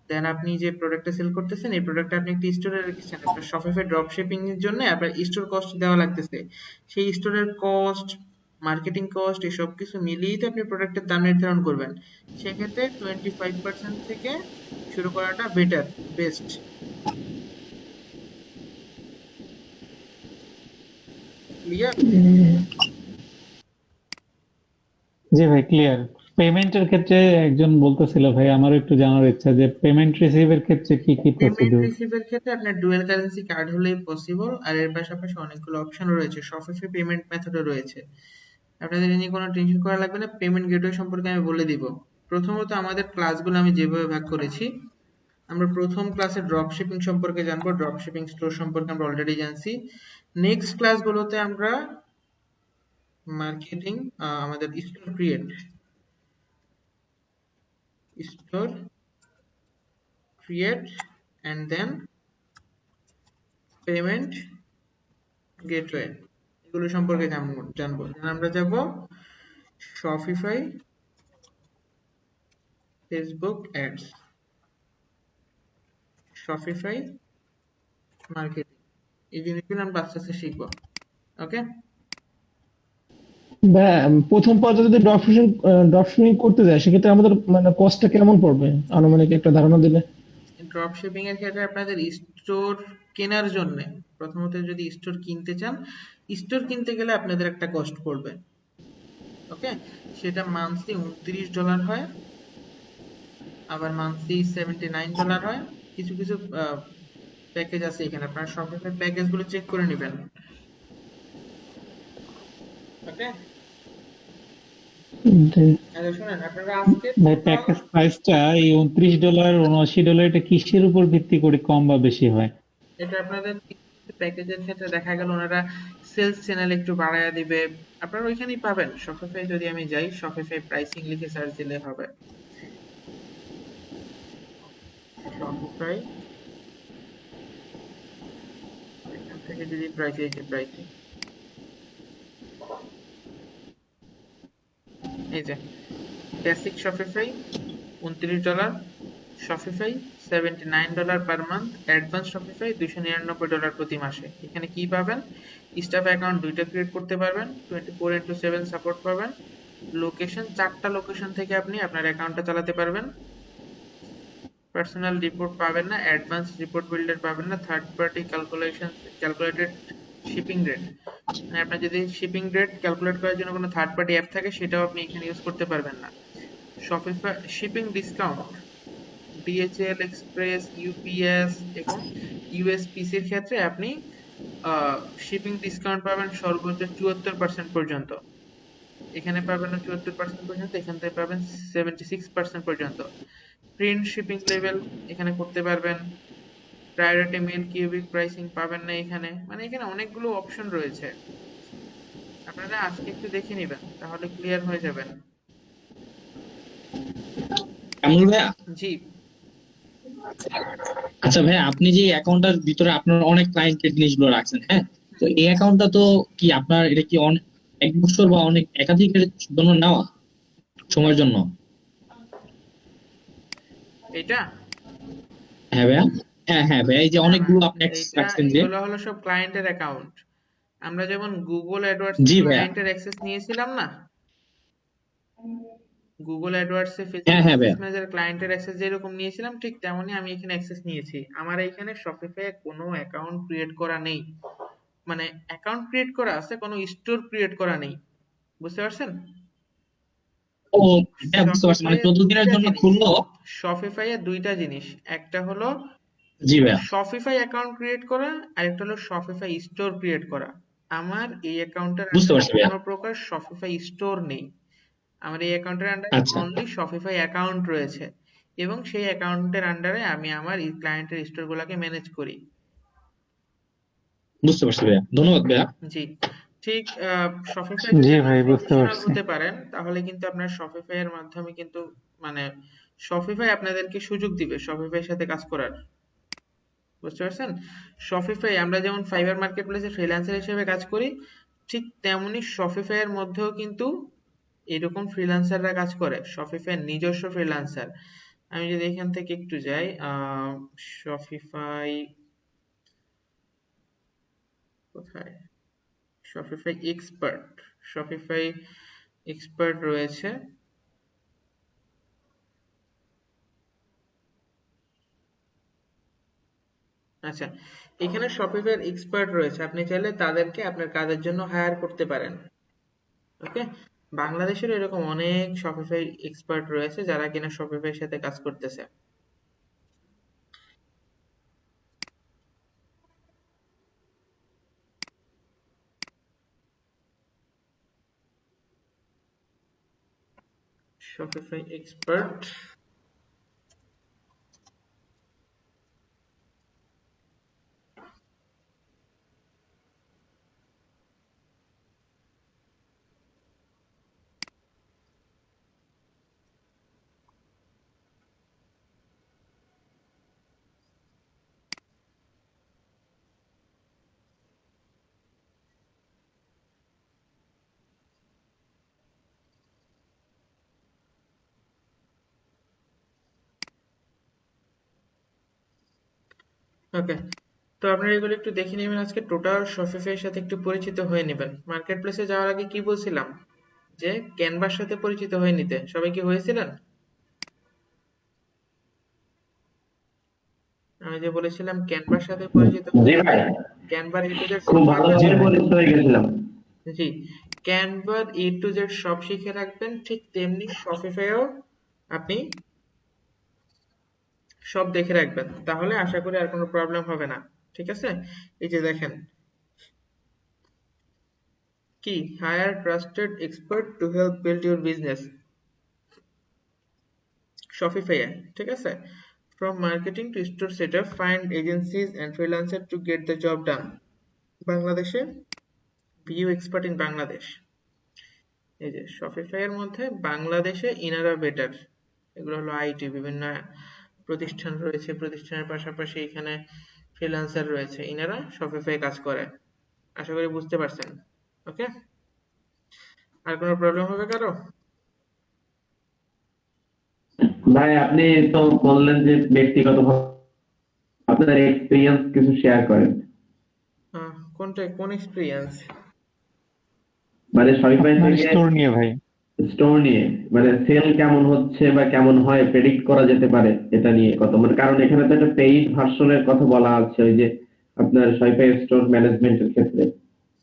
দেন আপনি যে প্রোডাক্টটা সেল করতেছেন এই প্রোডাক্টটা আপনি একটা স্টোরে রেখেছেন, আপনার শপিফাই ড্রপ শিপিং এর জন্য আপনার স্টোর কস্ট দেওয়া লাগতেছে। সেই স্টোরের কস্ট, মার্কেটিং কস্ট, এই সব কিছু মিলিয়েই তো আপনি প্রোডাক্টের দাম নির্ধারণ করবেন। সেক্ষেত্রে 25% থেকে শুরু করাটা বেটার, বেস্ট। ক্লিয়ার? জি ভাই, ক্লিয়ার। পেমেন্টের ক্ষেত্রে একজন বলতেছিল, ভাই আমারও একটু জানার ইচ্ছা যে পেমেন্ট রিসিভের ক্ষেত্রে কি কি পেমেন্ট প্রসিডিউর? রিসিভের ক্ষেত্রে আপনার ডুয়াল কারেন্সি কার্ড হলেই পসিবল, আর এর পাশাপাশি অনেকগুলো অপশন রয়েছে, শপিফাই পেমেন্ট মেথডও রয়েছে। আপনাদের এ নিয়ে কোনো টেনশন করা লাগবে না। পেমেন্ট গেটওয়ে সম্পর্কে আমি বলে দিব। প্রথমত আমাদের ক্লাসগুলো আমি যেভাবে ভাগ করেছি, আমরা প্রথম ক্লাসে ড্রপ শিপিং সম্পর্কে জানবো, ড্রপ শিপিং স্টোর সম্পর্কে আমরা অলরেডি জানছি। নেক্সট ক্লাসগুলোতে আমরা মার্কেটিং, আমাদের store create and then payment gateway, এগুলো সম্পর্কে জানবো। আমরা যাব Shopify Facebook ads, Shopify marketing, এই জিনিসগুলো আমরা আস্তে আস্তে শিখবো। ওকে, প্রথম পর্যায়ে যদি ড্রপশিপিং করতে যায় সেক্ষেত্রে আমাদের মানে কস্টটা কেমন পড়বে আনুমানিক একটা ধারণা দিলে? ড্রপ শিপিং এর ক্ষেত্রে আপনাদের স্টোর কেনার জন্য, প্রথমত যদি স্টোর কিনতে চান, স্টোর কিনতে গেলে আপনাদের একটা কস্ট পড়বে। ওকে, সেটা মান্থলি $29 হয়, আবার মান্থলি $79 হয়। কিছু কিছু প্যাকেজ আছে এখানে, আপনারা শপিফাই প্যাকেজগুলো চেক করে নেবেন। ওকে, আচ্ছা শুনেন, আপনারা আজকে ভাই প্যাকেজ প্রাইসটা এই $29 $79 এটা কিসের উপর ভিত্তি করে কম বা বেশি হয়? এটা আপনাদের প্যাকেজের ক্ষেত্রে দেখা গেল ওনারা সেলস চ্যানেল একটু বাড়ায়া দিবে, আপনারা ওইখানেই পাবেন। শপিফাই যদি আমি যাই, শপিফাই প্রাইসিং লিখে সার্চ দিলে হবে। শপিফাই, এখান থেকে যদি প্রাইস, এই যে প্রাইসিং, এই যে basic Shopify $29, Shopify $79 per month, advance Shopify $299 প্রতি মাসে। এখানে কি পাবেন? স্টাফ অ্যাকাউন্ট 2টা ক্রিয়েট করতে পারবেন, 24/7 সাপোর্ট পাবেন, লোকেশন 4টা লোকেশন থেকে আপনি আপনার অ্যাকাউন্টটা চালাতে পারবেন, পার্সোনাল রিপোর্ট পাবেন না, অ্যাডভান্স রিপোর্ট বিল্ডার পাবেন না, third party calculated shipping rate, মানে আপনার যদি শিপিং রেট ক্যালকুলেট করার জন্য কোনো থার্ড পার্টি অ্যাপ থাকে সেটাও আপনি এখানে ইউজ করতে পারবেন না। Shopify shipping discount DHL express, UPS এবং ইউএসপিসির ক্ষেত্রে আপনি শিপিং ডিসকাউন্ট পাবেন সর্বোচ্চ 74% পর্যন্ত। এখানে পাবেন না 74% পর্যন্ত, এখান থেকে পাবেন 76% পর্যন্ত। প্রিন্ট শিপিং লেভেল এখানে করতে পারবেন। প্রায়োরিটি মেল কিউবিক প্রাইসিং পাবেন না এখানে, মানে এখানে অনেকগুলো অপশন রয়েছে। আপনারা আজকে একটু দেখে নেবেন, তাহলে ক্লিয়ার হয়ে যাবেন। কামরুল ভাইয়া, জি, আচ্ছা ভাইয়া, আপনি যে অ্যাকাউন্টটার ভিতরে আপনার অনেক ক্লায়েন্টের জিনিসগুলো রাখছেন, হ্যাঁ, তো এই অ্যাকাউন্টটা তো কি আপনার এটা কি এক বছর বা অনেক একাধিকের জন্য নেওয়া সময়ের জন্য? এটা হ্যাঁ ভাইয়া, হ্যাঁ হ্যাঁ ভাইয়া, এই যে না না, অনেকগুলো আপনি অ্যাক্সেস এটা রাখছেন যে। এগুলো হলো সব ক্লায়েন্টের অ্যাকাউন্ট। আমরা যেমন গুগল অ্যাডওয়ার্ডস জি ভাইয়া, ক্লায়েন্টের অ্যাক্সেস নিয়েছিলাম না, গুগল অ্যাডওয়ার্ডস এ হ্যাঁ ফেসবুক হ্যাঁ ভাইয়া, অ্যাক্সেস ম্যানেজার ক্লায়েন্টের অ্যাক্সেস যেরকম নিয়েছিলাম, ঠিক তেমনই আমি এখানে অ্যাক্সেস নিয়েছি। আমার এখানে শপিফাই কোনো অ্যাকাউন্ট ক্রিয়েট করা নেই, মানে অ্যাকাউন্ট ক্রিয়েট করা আছে, কোনো স্টোর ক্রিয়েট করা নেই। বুঝতে পারছেন? ও হ্যাঁ বুঝতে পারছি, মানে শপিফাই এর 14 দিনের দুইটা জন্য জিনিস, খুললো। শপিফাই এর দুইটা জিনিস, একটা হলো জি ভাইয়া, শপিফাই অ্যাকাউন্ট ক্রিয়েট করা, আর একটা হলো শপিফাই স্টোর ক্রিয়েট করা। আমার এই অ্যাকাউন্টের বুঝতে আন্ডারে পারছি ভাইয়া। কোনো প্রকার শপিফাই স্টোর নেই। আমার এই অ্যাকাউন্টের আন্ডারে আচ্ছা, অনলি শপিফাই অ্যাকাউন্ট রয়েছে, এবং সেই অ্যাকাউন্টের আন্ডারে আমি আমার এই ক্লায়েন্টের স্টোর গুলাকে ম্যানেজ করি। বুঝতে পারছি ভাইয়া, ধন্যবাদ ভাইয়া। জি, ঠিক। শপিফাই জি যদি আপনি ভাই, বুঝতে প্রফেশনাল পারছি। হতে পারেন, তাহলে কিন্তু আপনার শপিফাই এর মাধ্যমে কিন্তু, মানে শপিফাই আপনাদেরকে সুযোগ দিবে শপিফাই এর সাথে কাজ করার। বুঝতে পারছেন? শপিফাই, আমরা যেমন ফাইবার মার্কেট প্লেসে ফ্রিল্যান্সার হিসেবে কাজ করি, ঠিক তেমনি শপিফাই এর মধ্যেও কিন্তু এরকম ফ্রিল্যান্সাররা কাজ করে, শপিফাই নিজস্ব ফ্রিল্যান্সার। আমি যদি এখান থেকে একটু যাই, শপিফাই কোথায়, শপিফাই এক্সপার্ট, শপিফাই এক্সপার্ট রয়েছে। আচ্ছা, এখানে শপিফাই এক্সপার্ট রয়েছে, আপনি চাইলে তাদেরকে আপনার কাজের জন্য হায়ার করতে পারেন। ওকে, বাংলাদেশের এরকম অনেক শপিফাই এক্সপার্ট রয়েছে যারা কিনা শপিফাইয়ের সাথে কাজ করতেছে। শপিফাই এক্সপার্ট, ওকে। তো আপনারা এগুলো একটু দেখে নেবেন, আজকে টোটাল শপিফাই এর সাথে একটু পরিচিত হয়ে নেবেন। মার্কেট প্লেসে যাওয়ার আগে কি বলছিলাম, যে ক্যানভার সাথে পরিচিত হয়ে নিতে, সবাই কি হয়েছিলেন? আমি যে বলেছিলাম ক্যানভার সাথে পরিচিত হয়ে জি নিতে, ভাই, ক্যানভার এ টু জেড খুব শিখে ভালোভাবে রাখবেন। পরিচিত হয়ে গেছিলাম। জি, ক্যানভার এ টু জেড সব শিখে রাখবেন, ঠিক তেমনি শপিফাইও আপনি সব দেখে রাখবেন, তাহলে আশা করি আর কোনো প্রবলেম হবে না। ঠিক আছে? এই যে দেখেন, কি hire trusted expert to help build your business, Shopify, ঠিক আছে? From marketing to store setup, find agencies and freelancer to get the job done. বাংলাদেশে ভিউ এক্সপার্ট ইন বাংলাদেশ। এই যে শপিফাই এর মধ্যে বাংলাদেশে ইনারা বেটার, এগুলো হলো আইটি, বিভিন্ন প্রতিষ্ঠান রয়েছে, প্রতিষ্ঠানের পাশাপাশি এখানে ফ্রিল্যান্সার রয়েছে, ইনারা শপিফাই কাজ করে। আশা করি বুঝতে পারছেন। ওকে, আর কোনো প্রবলেম হবে কারো? ভাই আপনি তো বললেন যে ব্যক্তিগত আপনার এক্সপিরিয়েন্স কিছু শেয়ার করেন, কোনটা, কোন এক্সপিরিয়েন্স? মানে শপিফাই আপনার থেকে স্টোর নিয়ে ভাই। স্টোর নিয়ে, মানে সেল কেমন হচ্ছে বা কেমন হয় প্রেডিক্ট করা যেতে পারে, এটা নিয়ে কত, মানে কারণ এখানে তো একটা পেইড ভার্সনের কথা বলা আছে, ওই যে আপনার শপিফাই স্টোর ম্যানেজমেন্টের ক্ষেত্রে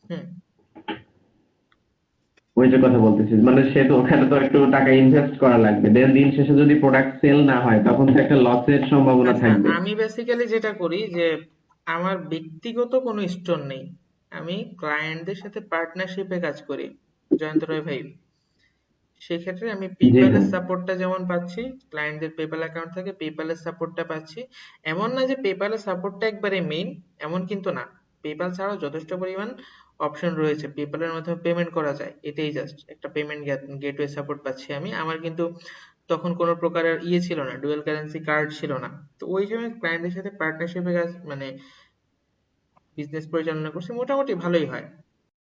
হুম, ওইটার কথা বলতেছি, মানে সে তো ওখানে তো একটু টাকা ইনভেস্ট করা লাগবে, দেন দিন শেষে যদি প্রোডাক্ট সেল না হয় তখন তো একটা লসের সম্ভাবনা আচ্ছা, থাকবে। আমি বেসিক্যালি যেটা করি যে আমার ব্যক্তিগত কোনো স্টোর নেই, আমি ক্লায়েন্টদের সাথে পার্টনারশিপে কাজ করি জয়ন্ত রয় ভাই। সেক্ষেত্রে আমি জি পেপ্যালের ভাই। সাপোর্টটা যেমন পাচ্ছি, ক্লায়েন্টদের পেপ্যাল অ্যাকাউন্ট থেকে পেপ্যালের সাপোর্টটা পাচ্ছি। এমন না যে পেপ্যালের সাপোর্টটা একবারে মেইন, এমন কিন্তু না। পেপ্যাল ছাড়াও যথেষ্ট পরিমাণ অপশন রয়েছে, পেপ্যালের মাধ্যমে পেমেন্ট করা যায়, এটাই জাস্ট একটা পেমেন্ট গেটওয়ে সাপোর্ট পাচ্ছি আমি। আমার কিন্তু তখন কোনো প্রকারের ইয়ে ছিল না, ডুয়াল কারেন্সি কার্ড ছিল না। তো ওই সময় ক্লায়েন্টের সাথে পার্টনারশিপে কাজ মানে বিজনেস পরিচালনা করছি, মোটামুটি ভালোই হয়।